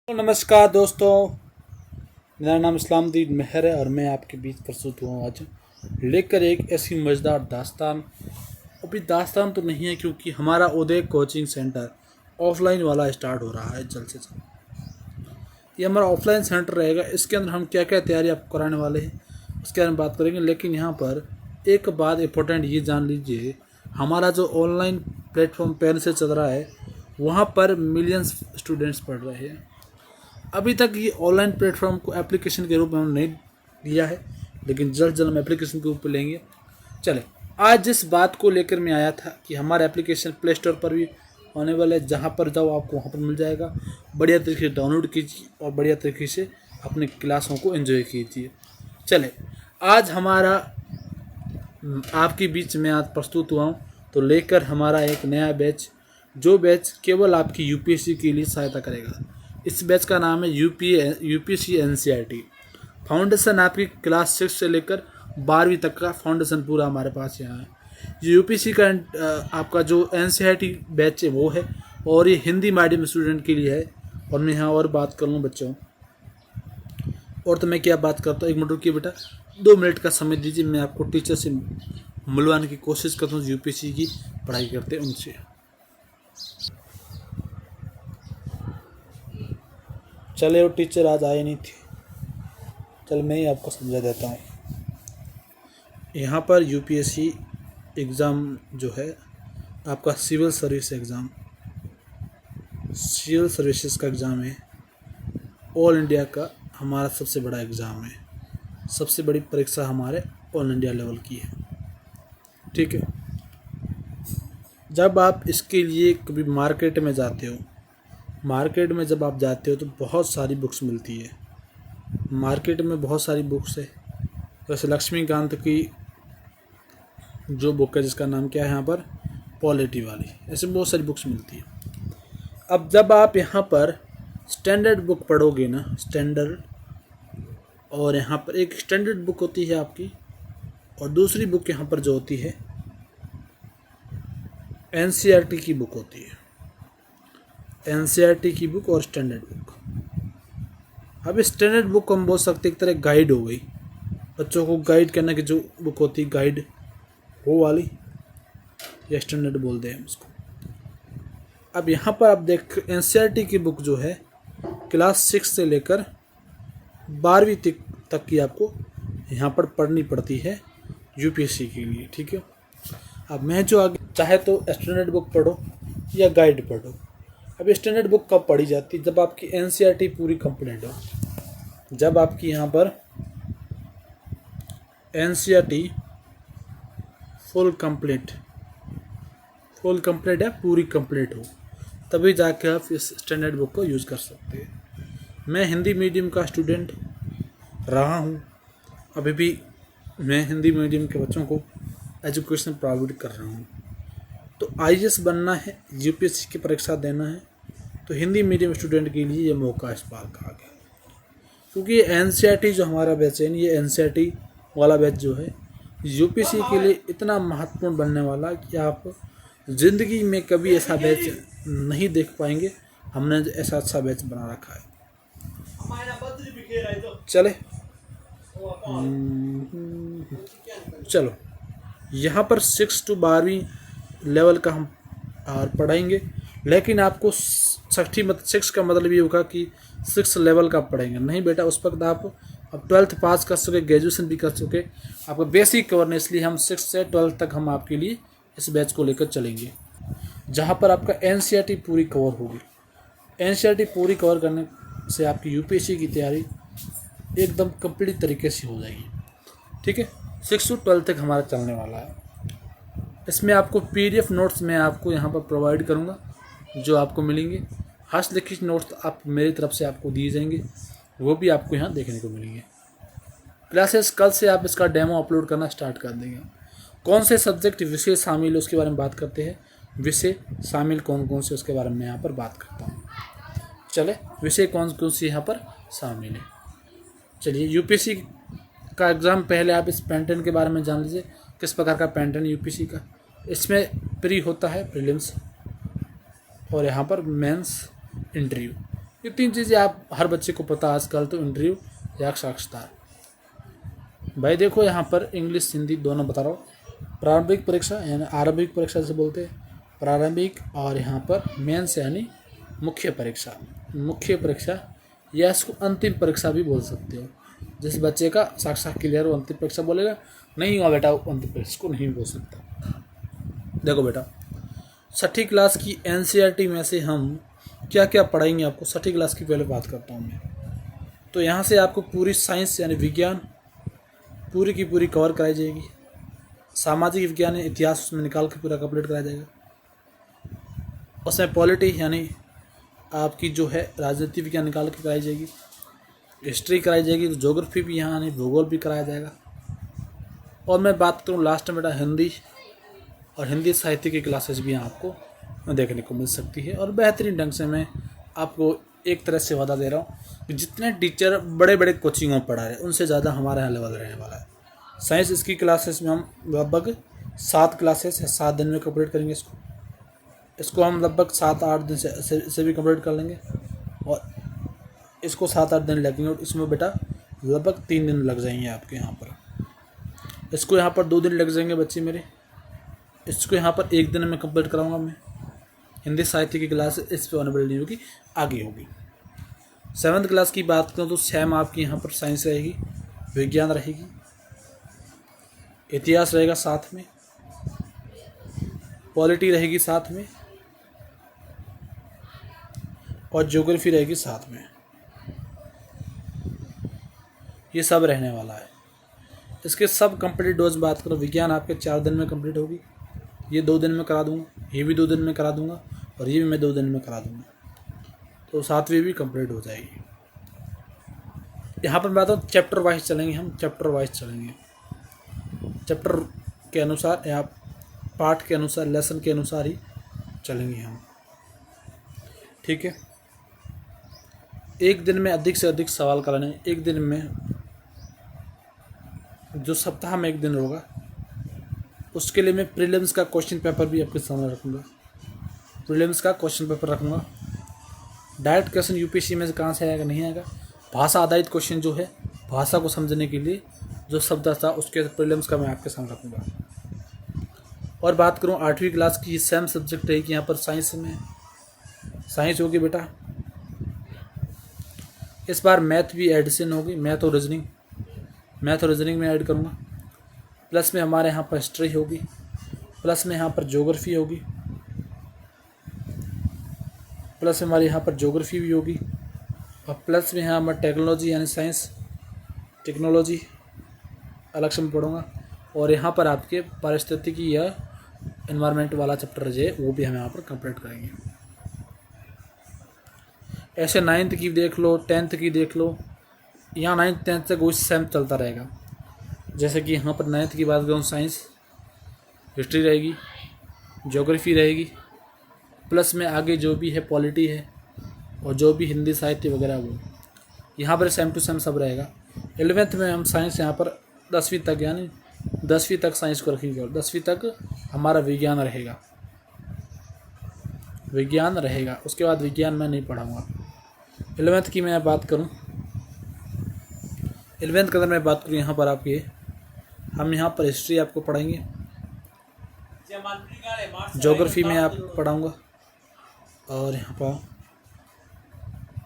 तो नमस्कार दोस्तों, मेरा नाम इस्लामदीन मेहर है और मैं आपके बीच प्रस्तुत हुआ आज लेकर एक ऐसी मज़ेदार दास्तान। अभी दास्तान तो नहीं है क्योंकि हमारा उदय कोचिंग सेंटर ऑफलाइन वाला स्टार्ट हो रहा है जल्द से जल्द। ये हमारा ऑफलाइन सेंटर रहेगा। इसके अंदर हम क्या क्या तैयारी आपको कराने वाले हैं उसके बारे में बात करेंगे। लेकिन यहाँ पर एक बात इम्पोर्टेंट ये जान लीजिए, हमारा जो ऑनलाइन प्लेटफॉर्म पेन से चल रहा है वहाँ पर मिलियंस स्टूडेंट्स पढ़ रहे हैं। अभी तक ये ऑनलाइन प्लेटफॉर्म को एप्लीकेशन के रूप में हमने नहीं लिया है, लेकिन जल्द जल्द हम एप्लीकेशन के रूप में लेंगे। चले, आज जिस बात को लेकर मैं आया था कि हमारा एप्लीकेशन प्ले स्टोर पर भी होने वाला है, जहाँ पर जाओ आपको वहाँ पर मिल जाएगा। बढ़िया तरीके से डाउनलोड कीजिए और बढ़िया तरीके से अपनी क्लासों को एंजॉय कीजिए। चले, आज हमारा आपके बीच में आज प्रस्तुत हुआ हूँ तो लेकर हमारा एक नया बैच, जो बैच केवल आपकी यूपीएससी के लिए सहायता करेगा। इस बैच का नाम है यूपीएससी एनसीईआरटी फाउंडेशन। आपकी क्लास 6 से लेकर 12वीं तक का फाउंडेशन पूरा हमारे पास यहाँ है। ये यूपीएससी का आपका जो एनसीईआरटी बैच है वो है, और ये हिंदी मीडियम स्टूडेंट के लिए है। और मैं यहाँ और बात कर लूँ बच्चों, और तो मैं क्या बात करता हूँ, एक मिनट रुकिए बेटा, 2 मिनट का समय दीजिए। मैं आपको टीचर से मिलवाने की कोशिश करता हूँ जो यूपीएससी की पढ़ाई करते हैं उनसे। चले, वो टीचर आज आए नहीं थे, चल मैं ही आपको समझा देता हूँ। यहाँ पर यूपीएससी एग्ज़ाम जो है आपका सिविल सर्विसेज का एग्ज़ाम है। ऑल इंडिया का हमारा सबसे बड़ा एग्ज़ाम है, सबसे बड़ी परीक्षा हमारे ऑल इंडिया लेवल की है। ठीक है, जब आप इसके लिए कभी मार्केट में जाते हो, मार्केट में जब आप जाते हो तो बहुत सारी बुक्स मिलती है। मार्केट में बहुत सारी बुक्स है, जैसे लक्ष्मीकांत की जो बुक है जिसका नाम क्या है यहाँ पर, पॉलिटी वाली, ऐसे बहुत सारी बुक्स मिलती है। अब जब आप यहाँ पर स्टैंडर्ड बुक पढ़ोगे ना, स्टैंडर्ड, और यहाँ पर एक स्टैंडर्ड बुक होती है आपकी, और दूसरी बुक यहाँ पर जो होती है एनसीईआरटी की बुक होती है। एनसीईआरटी की बुक और स्टैंडर्ड बुक। अब स्टैंडर्ड बुक हम बोल सकते एक तरह गाइड हो गई, बच्चों को गाइड करने की जो बुक होती है, गाइड वो वाली, या स्टैंडर्ड बोलते हैं उसको। अब यहाँ पर आप देख, एनसीईआरटी की बुक जो है क्लास 6 से लेकर 12वीं तक की आपको यहाँ पर पढ़नी पड़ती है यूपीएससी के लिए। ठीक है, अब मैं जो आगे चाहे तो स्टैंडर्ड बुक पढ़ो या गाइड पढ़ो। अब स्टैंडर्ड बुक कब पढ़ी जाती है, जब आपकी एनसीईआरटी पूरी कंप्लीट हो, जब आपकी यहाँ पर एनसीईआरटी फुल कंप्लीट है, पूरी कंप्लीट हो, तभी जाके आप इस स्टैंडर्ड बुक को यूज़ कर सकते हैं। मैं हिंदी मीडियम का स्टूडेंट रहा हूँ, अभी भी मैं हिंदी मीडियम के बच्चों को एजुकेशन प्रोवाइड कर रहा हूँ। तो आईएएस बनना है, यूपीएससी की परीक्षा देना है, तो हिंदी मीडियम स्टूडेंट के लिए ये मौका इस बार का आ गया। क्योंकि ये एनसीईआरटी जो हमारा बैच है, ये एनसीईआरटी वाला बैच जो है यूपीएससी के लिए इतना महत्वपूर्ण बनने वाला कि आप ज़िंदगी में कभी ऐसा बैच नहीं देख पाएंगे। हमने ऐसा अच्छा बैच बना रखा है। चले, चलो, यहाँ पर 6 to 12वीं लेवल का हम पढ़ाएंगे, लेकिन आपको 6 का मतलब ये होगा कि 6 लेवल का पढ़ेंगे नहीं बेटा। उस वक्त आप अब 12th पास कर सके, ग्रेजुएशन भी कर सके, आपका बेसिक कवर नहीं, इसलिए हम 6 से 12 तक हम आपके लिए इस बैच को लेकर चलेंगे, जहाँ पर आपका एनसीईआरटी पूरी कवर होगी। एनसीईआरटी पूरी कवर करने से आपकी यूपीएससी की तैयारी एकदम कंप्लीट तरीके से हो जाएगी। ठीक है, 6 to 12 तक हमारा चलने वाला है। इसमें आपको पीडीएफ नोट्स मैं आपको यहाँ पर प्रोवाइड करूँगा, जो आपको मिलेंगे। हस्तलिखित नोट्स आप मेरी तरफ से आपको दिए जाएंगे, वो भी आपको यहाँ देखने को मिलेंगे। क्लासेस कल से आप इसका डेमो अपलोड करना स्टार्ट कर देंगे। कौन से सब्जेक्ट विषय शामिल है उसके बारे में बात करते हैं। विषय शामिल कौन कौन से, उसके बारे में यहाँ पर बात करता हूँ। चले, विषय कौन कौन से यहाँ पर शामिल है। चलिए, यूपीएससी का एग्ज़ाम, पहले आप इस पैटर्न के बारे में जान लीजिए, किस प्रकार का पैटर्न यूपीएससी का। इसमें प्री होता है, प्रीलिम्स, और यहाँ पर मेंस इंटरव्यू। ये 3 चीज़ें आप हर बच्चे को पता आजकल तो इंटरव्यू या साक्षात्कार। भाई देखो यहाँ पर इंग्लिश हिंदी दोनों बता रहा हूँ। प्रारंभिक परीक्षा यानी आरंभिक परीक्षा से बोलते हैं, प्रारंभिक, और यहाँ पर मेंस यानी मुख्य परीक्षा। मुख्य परीक्षा या इसको अंतिम परीक्षा भी बोल सकते हो। जिस बच्चे का साक्षात क्लियर हो अंतिम परीक्षा बोलेगा, नहीं हुआ बेटा वो अंतिम परीक्षा को नहीं बोल सकता। देखो बेटा, 6ठी क्लास की एनसीईआरटी में से हम क्या क्या पढ़ाएंगे आपको, 6ठी क्लास की पहले बात करता हूँ मैं। तो यहाँ से आपको पूरी साइंस यानी विज्ञान पूरी की पूरी कवर कराई जाएगी। सामाजिक विज्ञान इतिहास उसमें निकाल के पूरा कंप्लीट कराया जाएगा। उसमें पॉलिटी यानी आपकी जो है राजनीति विज्ञान निकाल के कराई जाएगी। हिस्ट्री कराई जाएगी, तो ज्योग्राफी भी यहाँ यानी भूगोल भी कराया जाएगा। और मैं बात करूँ लास्ट में बेटा हिंदी और हिंदी साहित्य की क्लासेस भी यहाँ आपको देखने को मिल सकती है। और बेहतरीन ढंग से मैं आपको एक तरह से वादा दे रहा हूँ कि जितने टीचर बड़े बड़े कोचिंगों में पढ़ा रहे हैं उनसे ज़्यादा हमारा यहाँ लेवल रहने वाला है। साइंस इसकी क्लासेस में हम लगभग 7 क्लासेस या 7 दिन में कंप्लीट करेंगे। इसको हम लगभग 7-8 दिन से भी कंप्लीट कर लेंगे, और इसको 7-8 दिन लगेंगे। और इसमें बेटा लगभग 3 दिन लग जाएंगे आपके यहाँ पर। इसको यहाँ पर 2 दिन लग जाएंगे बच्चे मेरे। इसको यहाँ पर 1 दिन में कंप्लीट कराऊंगा मैं। हिंदी साहित्य की क्लास इस पर ऑनरेबल नहीं होगी, आगे होगी। 7th क्लास की बात करूँ तो सेम आपकी यहाँ पर साइंस रहेगी, विज्ञान रहेगी, इतिहास रहेगा साथ में, पॉलिटी रहेगी साथ में, और ज्योग्राफी रहेगी साथ में। ये सब रहने वाला है। इसके सब कंप्लीट डोज बात करो, विज्ञान आपके 4 दिन में कंप्लीट होगी। ये 2 दिन में करा दूंगा, ये भी 2 दिन में करा दूंगा, और ये भी मैं 2 दिन में करा दूंगा। तो 7वीं भी कंप्लीट हो जाएगी। यहाँ पर मैं बताऊँ चैप्टर वाइज चलेंगे, हम चैप्टर वाइज चलेंगे। चैप्टर के अनुसार या पाठ के अनुसार, लेसन के अनुसार ही चलेंगे हम, ठीक है। एक दिन में अधिक से अधिक सवाल कराने, एक दिन में जो सप्ताह में 1 दिन होगा उसके लिए मैं प्रीलिम्स का क्वेश्चन पेपर भी आपके सामने रखूँगा। प्रीलिम्स का क्वेश्चन पेपर रखूँगा। डायरेक्ट क्वेश्चन यूपीएससी में से कहाँ से आएगा, नहीं आएगा। भाषा आधारित क्वेश्चन जो है, भाषा को समझने के लिए जो शब्द था उसके प्रीलिम्स का मैं आपके सामने रखूँगा। और बात करूँ 8वीं क्लास की, सेम सब्जेक्ट रहेगी यहाँ पर साइंस में। साइंस होगी बेटा, इस बार मैथ भी एडिशन होगी, मैथ और रीजनिंग में ऐड करूँगा। प्लस में हमारे यहाँ पर हिस्ट्री होगी, प्लस में यहाँ पर ज्योग्राफी होगी, प्लस हमारे यहाँ पर ज्योग्राफी भी होगी, और प्लस में यहाँ पर टेक्नोलॉजी यानी साइंस टेक्नोलॉजी अलग से मैं पढ़ूँगा। और यहाँ पर आपके पारिस्थितिकी या एनवायरनमेंट वाला चैप्टर जो है वो भी हम यहाँ पर कंप्लीट करेंगे। ऐसे 9th की देख लो, 10th की देख लो, यहाँ 9th 10th तक वही सेम चलता रहेगा। जैसे कि यहाँ पर 9th की बात करूँ, साइंस हिस्ट्री रहेगी, ज्योग्राफी रहेगी, प्लस में आगे जो भी है पॉलिटी है, और जो भी हिंदी साहित्य वगैरह वो यहाँ पर सेम टू सेम सब रहेगा। 11th में हम साइंस यहाँ पर 10वीं तक यानी 10वीं तक साइंस को रखेंगे, और 10वीं तक हमारा विज्ञान रहेगा। उसके बाद विज्ञान मैं नहीं पढ़ाऊँगा। 11th की मैं बात करूँ, 11th के अंदर मैं बात करूँ, यहाँ पर आपके हम यहाँ पर हिस्ट्री आपको पढ़ाएंगे, ज्योग्राफी में आपको पढ़ाऊँगा, और यहाँ पर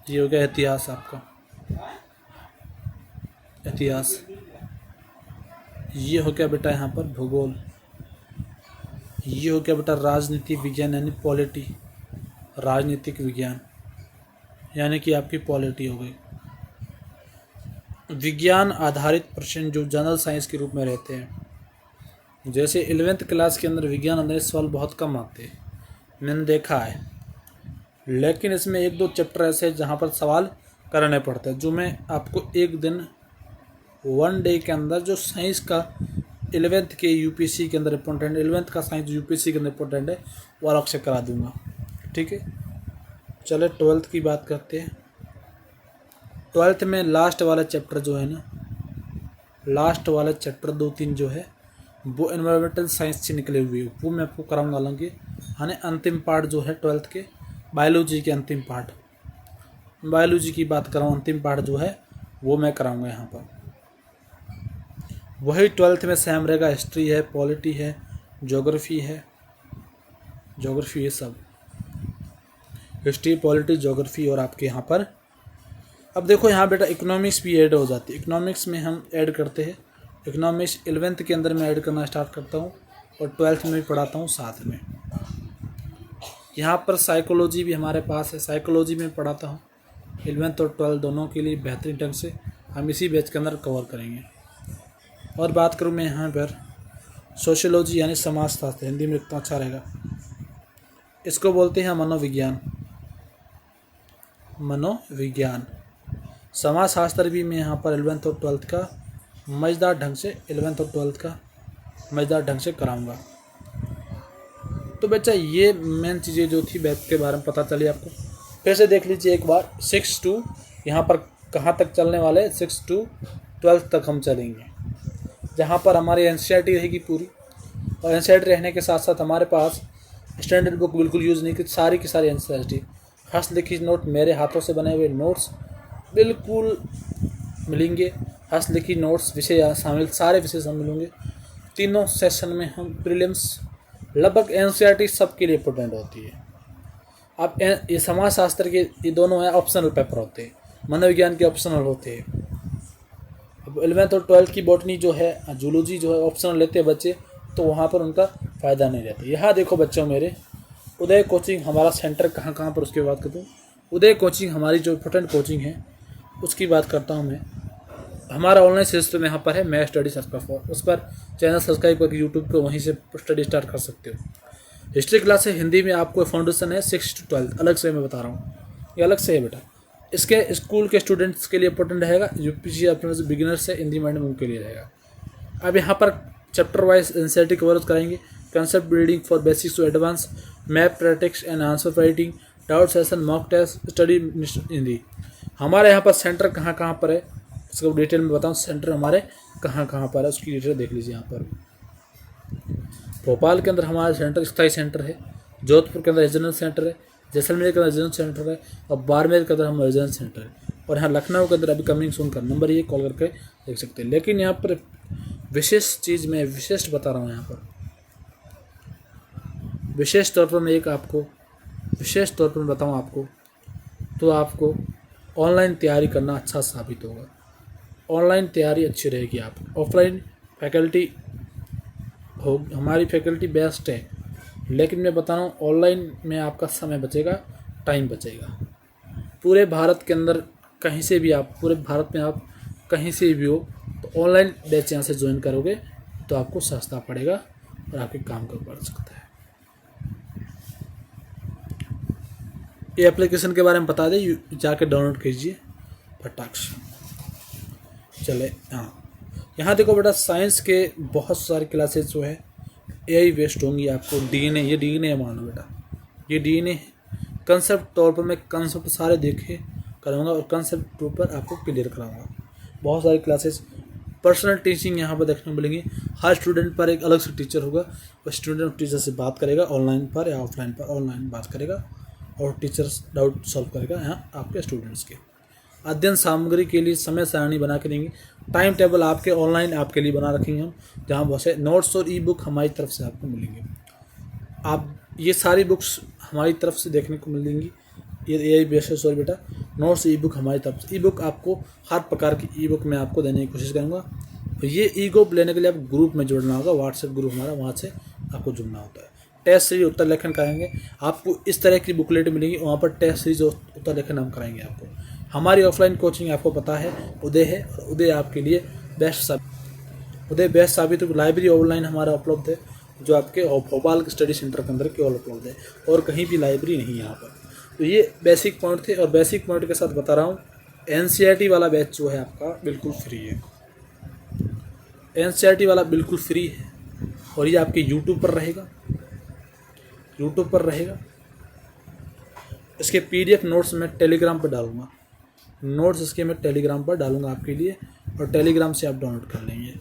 ये हो गया इतिहास आपका, इतिहास। ये हो गया बेटा यहाँ पर भूगोल। ये हो गया बेटा राजनीति विज्ञान यानी पॉलिटी, राजनीतिक विज्ञान यानी कि आपकी पॉलिटी हो गई। विज्ञान आधारित प्रश्न जो जनरल साइंस के रूप में रहते हैं, जैसे 11th क्लास के अंदर विज्ञान आधारित सवाल बहुत कम आते हैं, मैंने देखा है। लेकिन इसमें 1-2 चैप्टर ऐसे हैं जहाँ पर सवाल करने पड़ते हैं, जो मैं आपको एक दिन 1 डे के अंदर जो साइंस का 11th के यूपीएससी के अंदर इम्पोर्टेंट, 11th का साइंस यूपीएससी के अंदर इम्पोर्टेंट है, वो अलग से करा दूंगा, ठीक है। चले 12th की बात करते हैं। 12th में लास्ट वाला चैप्टर जो है ना, लास्ट वाला चैप्टर 2-3 जो है वो एनवायरमेंटल साइंस से निकले हुए, वो मैं आपको कराऊंगा। हालांकि अंतिम पार्ट जो है 12th के बायोलॉजी के अंतिम पार्ट, बायोलॉजी की बात कराऊँ, अंतिम पार्ट जो है वो मैं कराऊँगा यहाँ पर। वही 12th में सेम रहेगा, हिस्ट्री है, पॉलिटी है, ज्योग्राफी है, ज्योग्राफी ये सब, हिस्ट्री, पॉलिटी, ज्योग्राफी। और आपके यहाँ पर अब देखो यहाँ बेटा इकोनॉमिक्स भी ऐड हो जाती है। इकोनॉमिक्स में हम ऐड करते हैं, इकोनॉमिक्स 11th के अंदर मैं ऐड करना स्टार्ट करता हूँ और 12th में भी पढ़ाता हूँ साथ में। यहाँ पर साइकोलॉजी भी हमारे पास है, साइकोलॉजी में पढ़ाता हूँ 11th और 12th दोनों के लिए बेहतरीन ढंग से हम इसी बैच के अंदर कवर करेंगे। और बात करूँ मैं यहाँ पर सोशियोलॉजी यानी समाजशास्त्र, हिंदी में इतना अच्छा रहेगा, इसको बोलते हैं मनोविज्ञान। मनोविज्ञान समाजशास्त्र भी मैं यहाँ पर 11th और 12th का मज़ेदार ढंग से 11th और 12th का मज़ेदार ढंग से कराऊंगा। तो बच्चा ये मेन चीज़ें जो थी बैच के बारे में पता चली आपको। फिर से देख लीजिए एक बार 6 to यहाँ पर कहाँ तक चलने वाले, 6 to 12th तक हम चलेंगे, जहाँ पर हमारी एनसीईआरटी रहेगी पूरी। और एनसीईआरटी रहने के साथ साथ हमारे पास स्टैंडर्ड बुक बिल्कुल यूज़ नहीं की सारी एनसीईआरटी, हस्तलिखित नोट, मेरे हाथों से बने हुए नोट्स बिल्कुल मिलेंगे। हस्तलिखित नोट्स विषय शामिल, सारे विषय शामिल होंगे। तीनों सेशन में हम प्रीलिम्स लगभग एनसीईआरटी सबके लिए इम्पोर्टेंट होती है। अब ये समाजशास्त्र के ये दोनों हैं ऑप्शनल पेपर होते हैं, मनोविज्ञान के ऑप्शनल होते हैं। अब 11th और 12th की बॉटनी जो है, जूलॉजी जो है ऑप्शनल लेते हैं बच्चे, तो वहाँ पर उनका फ़ायदा नहीं रहता। यहाँ देखो बच्चों मेरे, उदय कोचिंग हमारा सेंटर कहाँ पर, उसकी बात करता हूँ। उदय कोचिंग हमारी जो इम्पोर्टेंट कोचिंग है उसकी बात करता हूँ मैं। हमारा ऑनलाइन सिस्टम यहाँ पर है, मैं स्टडी सर्कल फॉर, उस पर चैनल सब्सक्राइब करके यूट्यूब पे वहीं से स्टडी स्टार्ट कर सकते हो। हिस्ट्री क्लास है, हिंदी में आपको फाउंडेशन है 6 to 12th, अलग से मैं बता रहा हूँ, ये अलग से है बेटा। इसके स्कूल के स्टूडेंट्स के लिए इंपॉर्टेंट रहेगा, यूपीसी अपने बिगिनर्स है हिंदी मीडियम उनके लिए रहेगा। अब यहाँ पर चैप्टर वाइज एनसीईआरटी कवर कराएंगे, concept building for basics to advance, map practice and answer writing, doubt session, mock test, study Hindi. हमारे यहाँ पर सेंटर कहाँ पर है इसको डिटेल में बताऊँ, सेंटर हमारे कहाँ पर है उसकी डिटेल देख लीजिए। यहाँ पर भोपाल के अंदर हमारा सेंटर स्थायी सेंटर है, जोधपुर के अंदर रीजनल सेंटर है, जैसलमेर के अंदर रीजनल सेंटर है, और बाड़मेर के अंदर हमारा रीजनल सेंटर है, और यहाँ लखनऊ के अंदर अभी कमिंग सून का नंबर ये कॉल करके देख सकते हैं। लेकिन यहाँ पर विशेष चीज़ मैं विशेष बता रहा हूँ, यहाँ पर विशेष तौर पर मैं एक आपको विशेष तौर पर बताऊँ आपको, तो आपको ऑनलाइन तैयारी करना अच्छा साबित होगा। ऑनलाइन तैयारी अच्छी रहेगी। आप ऑफलाइन फैकल्टी हो, हमारी फैकल्टी बेस्ट है, लेकिन मैं बता रहा हूँ ऑनलाइन में आपका समय बचेगा, टाइम बचेगा। पूरे भारत के अंदर कहीं से भी आप, पूरे भारत में आप कहीं से भी हो, तो ऑनलाइन बैच यहाँ से ज्वाइन करोगे तो आपको सस्ता पड़ेगा और आपके काम का बढ़ सकता है। ये एप्लीकेशन के बारे में बता दें, जाके डाउनलोड कीजिए फटाक से। चले यहाँ देखो बेटा, साइंस के बहुत सारी क्लासेस जो है एआई बेस्ड होंगी। आपको डीएनए, ये डीएनए मानो बेटा, ये डीएनए कंसेप्ट तौर पर मैं कंसेप्ट सारे देखे कराऊंगा और कंसेप्ट पर आपको क्लियर कराऊंगा। बहुत सारी क्लासेस, पर्सनल टीचिंग यहाँ पर देखने को मिलेंगी। हर स्टूडेंट पर एक अलग से टीचर होगा, और स्टूडेंट टीचर से बात करेगा ऑनलाइन पर या ऑफलाइन पर। ऑनलाइन बात करेगा और टीचर्स डाउट सॉल्व करेगा यहाँ आपके स्टूडेंट्स के। अध्ययन सामग्री के लिए समय सारणी बना के देंगे, टाइम टेबल आपके ऑनलाइन आपके लिए बना रखेंगे हम, जहाँ बहुत से नोट्स और ई बुक हमारी तरफ से आपको मिलेंगे। आप ये सारी बुक्स हमारी तरफ से देखने को मिलेंगी। ये एआई बेसिस और बेटा नोट्स ई बुक हमारी तरफ से, ई बुक आपको हर प्रकार की ई बुक मैं आपको देने की कोशिश करूँगा। तो ये ई बुक लेने के लिए आप ग्रुप में जुड़ना होगा, व्हाट्सएप ग्रुप हमारा, वहाँ से आपको जुड़ना होता है। टेस्ट सीरीज उत्तर लेखन कराएंगे आपको, इस तरह की बुकलेट मिलेंगी, वहाँ पर टेस्ट सीरीज उत्तर लेखन हम कराएंगे आपको। हमारी ऑफलाइन कोचिंग आपको पता है उदय है, और उदय आपके लिए बेस्ट साबित हो। लाइब्रेरी ऑनलाइन हमारा उपलब्ध है, जो आपके भोपाल के स्टडी सेंटर के अंदर केवल उपलब्ध है, और कहीं भी लाइब्रेरी नहीं है यहाँ पर। तो ये बेसिक पॉइंट थे, और बेसिक पॉइंट के साथ बता रहा हूँ एनसीईआरटी वाला बैच जो है आपका बिल्कुल फ्री है। एनसीईआरटी वाला बिल्कुल फ्री है, और ये आपके यूट्यूब पर रहेगा, यूट्यूब पर रहेगा। इसके पीडीएफ नोट्स मैं टेलीग्राम पर डालूंगा, नोट्स इसके मैं टेलीग्राम पर डालूंगा आपके लिए, और टेलीग्राम से आप डाउनलोड कर लेंगे।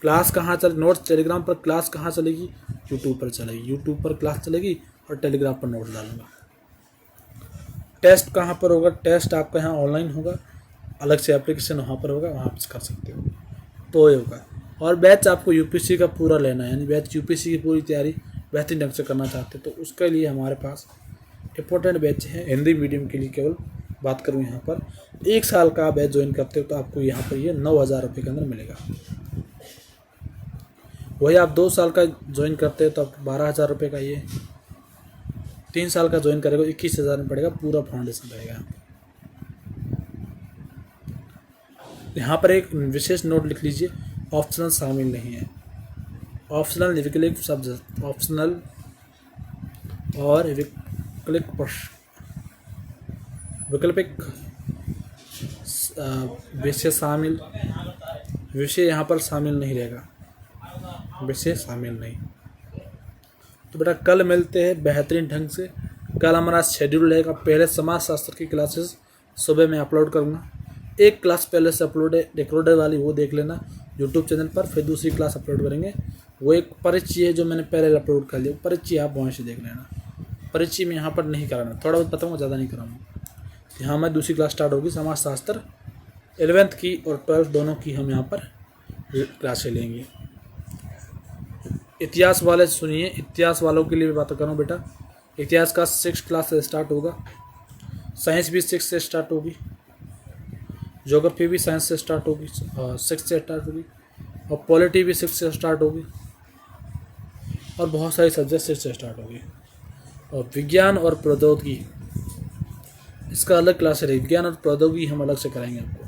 क्लास कहाँ चल, नोट्स टेलीग्राम पर, क्लास कहाँ चलेगी, यूट्यूब पर चलेगी, यूट्यूब पर क्लास चलेगी, और टेलीग्राम पर नोट्स डालूंगा। टेस्ट कहाँ पर होगा? टेस्ट आपका यहाँ ऑनलाइन होगा, अलग से एप्लीकेशन वहाँ पर होगा, वहाँ पर कर सकते हो तो ये होगा। और बैच आपको यूपीएससी का पूरा लेना है, यानी बैच यूपीएससी की पूरी तैयारी बेहतरीन ढंग से करना चाहते हो तो उसके लिए हमारे पास इंपॉर्टेंट बैच है हिंदी मीडियम के लिए। केवल बात करूँ यहाँ पर 1 साल का बैच ज्वाइन करते हो तो आपको यहाँ पर ये 9,000 रुपये के अंदर मिलेगा। वही आप 2 साल का ज्वाइन करते हो तो आपको 12,000 रुपये का, ये 3 साल का ज्वाइन करेगा 21,000 में पड़ेगा, पूरा फाउंडेशन रहेगा। यहाँ पर एक विशेष नोट लिख लीजिए, ऑप्शनल शामिल नहीं है। ऑप्शनल वैकल्पिक सब्जेक्ट, ऑप्शनल और वैकल्पिक विषय शामिल, विषय यहाँ पर शामिल नहीं रहेगा, विषय शामिल नहीं। तो बेटा कल मिलते हैं बेहतरीन ढंग से। कल हमारा शेड्यूल रहेगा, पहले समाज शास्त्र की क्लासेस सुबह में अपलोड करूँगा, एक क्लास पहले से अपलोड है रिकॉर्डेड वाली, वो देख लेना यूट्यूब चैनल पर। फिर दूसरी क्लास अपलोड करेंगे, वो एक परिचय है जो मैंने पहले अपलोड कर लिया, परिचय आप वहाँ से देख लेना। परिचय में यहाँ पर नहीं कराना, थोड़ा बहुत बताऊँगा, ज़्यादा नहीं कराऊँगा। यहाँ मैं दूसरी क्लास स्टार्ट होगी, समाज शास्त्र 11th की और 12th दोनों की हम यहाँ पर क्लासें लेंगे। इतिहास वाले सुनिए, इतिहास वालों के लिए बात करूँ बेटा, इतिहास का 6th क्लास से स्टार्ट होगा, साइंस भी 6 से स्टार्ट होगी, ज्योग्राफी भी साइंस से स्टार्ट होगी, 6 से स्टार्ट होगी, और पॉलिटी भी 6 से स्टार्ट होगी, और बहुत सारी सब्जेक्ट 6 से स्टार्ट होगी। और विज्ञान और प्रौद्योगिकी इसका अलग क्लास है, विज्ञान और प्रौद्योगिकी हम अलग से कराएंगे आपको,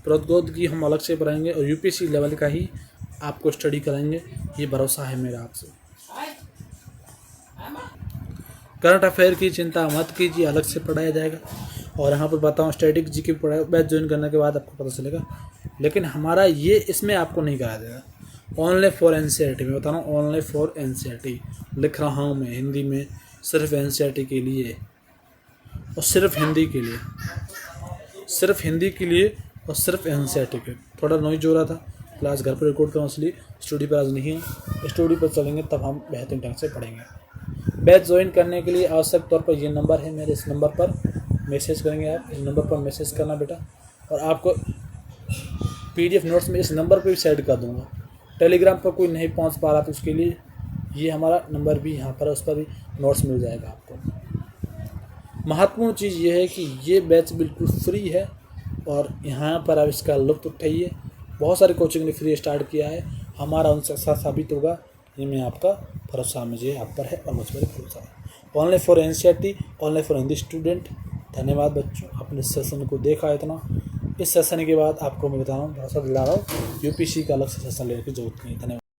प्रौद्योगिकी हम अलग से पढ़ाएंगे और यूपीएससी लेवल का ही आपको स्टडी कराएंगे, ये भरोसा है मेरा आपसे। करंट अफेयर की चिंता मत कीजिए, अलग से पढ़ाया जाएगा। और यहाँ पर बताऊँ स्टैटिक जी की पढ़ाई बैच ज्वाइन करने के बाद आपको पता चलेगा, लेकिन हमारा ये इसमें आपको नहीं कराया जाएगा। ओनली फॉर एनसीईआरटी, मैं बता रहा हूँ ओनली फॉर एनसीईआरटी लिख रहा हूँ मैं हिंदी में, सिर्फ एनसीईआरटी के लिए और सिर्फ हिंदी के लिए, सिर्फ हिंदी के लिए और सिर्फ एनसीईआरटी के। थोड़ा नॉइज हो रहा था, क्लास घर पर रिकॉर्ड करूँ इसलिए स्टूडियो पर आज नहीं है, स्टूडियो पर चलेंगे तब हम बेहतरीन ढंग से पढ़ेंगे। बैच ज्वाइन करने के लिए आवश्यक तौर पर ये नंबर है मेरे, इस नंबर पर मैसेज करेंगे आप, इस नंबर पर मैसेज करना बेटा, और आपको पीडीएफ नोट्स में इस नंबर पर भी सेंड कर दूंगा। टेलीग्राम पर कोई नहीं पहुंच पा रहा तो उसके लिए ये हमारा नंबर भी यहाँ पर है, उस पर भी नोट्स मिल जाएगा आपको। महत्वपूर्ण चीज़ ये है कि ये बैच बिल्कुल फ्री है और यहाँ पर आप इसका लुत्फ उठाइए। बहुत सारे कोचिंग ने फ्री स्टार्ट किया है, हमारा उनसे साथ साबित होगा, इनमें आपका भरोसा मुझे आप पर है और मुझ पर भरोसा है। Only for NCERT, only for Hindi student. धन्यवाद बच्चों, आपने सेशन को देखा इतना। इस सेशन के बाद आपको मैं बता रहा हूँ, भरोसा दिला रहा हूँ, यूपीएससी का अलग से सेशन लेने की जरूरत नहीं। धन्यवाद।